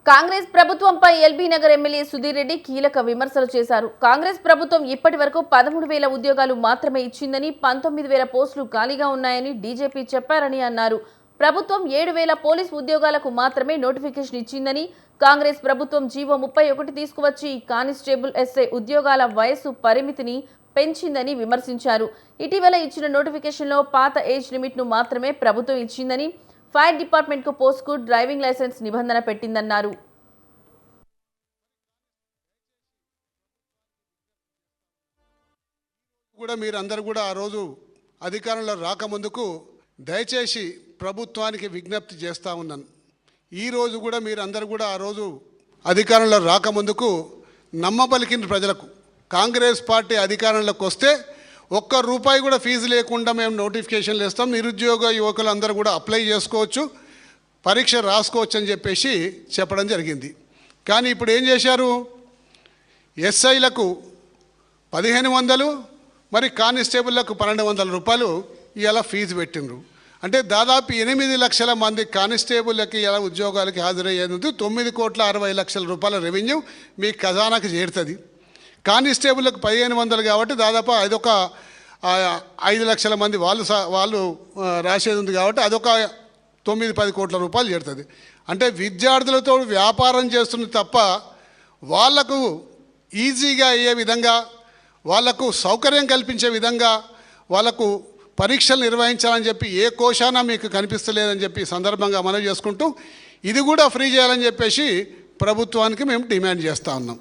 కాంగ్రెస్ ప్రభుత్వంపై LB Nagar MLA Sudheer Reddy కీలక విమర్శలు చేశారు. కాంగ్రెస్ ప్రభుత్వం ఇప్పటివరకు 13,000 ఉద్యోగాలు మాత్రమే ఇచ్చిందని, 19,000 పోస్టులు ఖాళీగా ఉన్నాయని డీజీపీ చెప్పారని అన్నారు. ప్రభుత్వం 7,000 పోలీస్ ఉద్యోగాలకు మాత్రమే నోటిఫికేషన్ ఇచ్చిందని, కాంగ్రెస్ ప్రభుత్వం జీవో 31 తీసుకువచ్చి కానిస్టేబుల్ ఎస్ఐ ఉద్యోగాల వయస్సు పరిమితిని పెంచిందని విమర్శించారు. ఇటీవల ఇచ్చిన నోటిఫికేషన్లో పాత ఏజ్ లిమిట్ను మాత్రమే ప్రభుత్వం ఇచ్చిందని, ఫైర్ డిపార్ట్మెంట్కు పోస్ట్కు డ్రైవింగ్ లైసెన్స్ నిబంధన పెట్టిందన్నారు. మీరందరూ కూడా ఆ రోజు అధికారంలో రాకముందుకు దయచేసి ప్రభుత్వానికి విజ్ఞప్తి చేస్తూ ఉన్నాను. ఈరోజు కూడా మీరందరూ కూడా ఆ రోజు అధికారంలో రాకముందుకు నమ్మబలికిన ప్రజలకు కాంగ్రెస్ పార్టీ అధికారంలోకి వస్తే ఒక్క రూపాయి కూడా ఫీజు లేకుండా మేము నోటిఫికేషన్లు ఇస్తాం, నిరుద్యోగ యువకులందరూ కూడా అప్లై చేసుకోవచ్చు, పరీక్ష రాసుకోవచ్చు అని చెప్పేసి చెప్పడం జరిగింది. కానీ ఇప్పుడు ఏం చేశారు? ఎస్ఐలకు 1,500, మరి కానిస్టేబుళ్లకు 1,200 రూపాయలు ఇలా ఫీజు పెట్టిండ్రు. అంటే దాదాపు 8 లక్షల మంది కానిస్టేబుళ్ళకి ఇలా ఉద్యోగాలకి హాజరయ్యేందుకు 9,60,00,000 రూపాయల రెవెన్యూ మీ ఖజానాకి చేరుతుంది. కానిస్టేబుల్లకు 1,500 కాబట్టి దాదాపు అదొక 5 లక్షల మంది వాళ్ళు రాసేది ఉంది కాబట్టి అదొక 9-10 కోట్ల రూపాయలు చేరుతుంది. అంటే విద్యార్థులతో వ్యాపారం చేస్తుంది తప్ప వాళ్లకు ఈజీగా అయ్యే విధంగా, వాళ్లకు సౌకర్యం కల్పించే విధంగా వాళ్లకు పరీక్షలు నిర్వహించాలని చెప్పి ఏ కోశాన మీకు కనిపిస్తలేదని చెప్పి సందర్భంగా మనవి చేసుకుంటూ ఇది కూడా ఫ్రీ చేయాలని చెప్పేసి ప్రభుత్వానికి మేము డిమాండ్ చేస్తూ ఉన్నాం.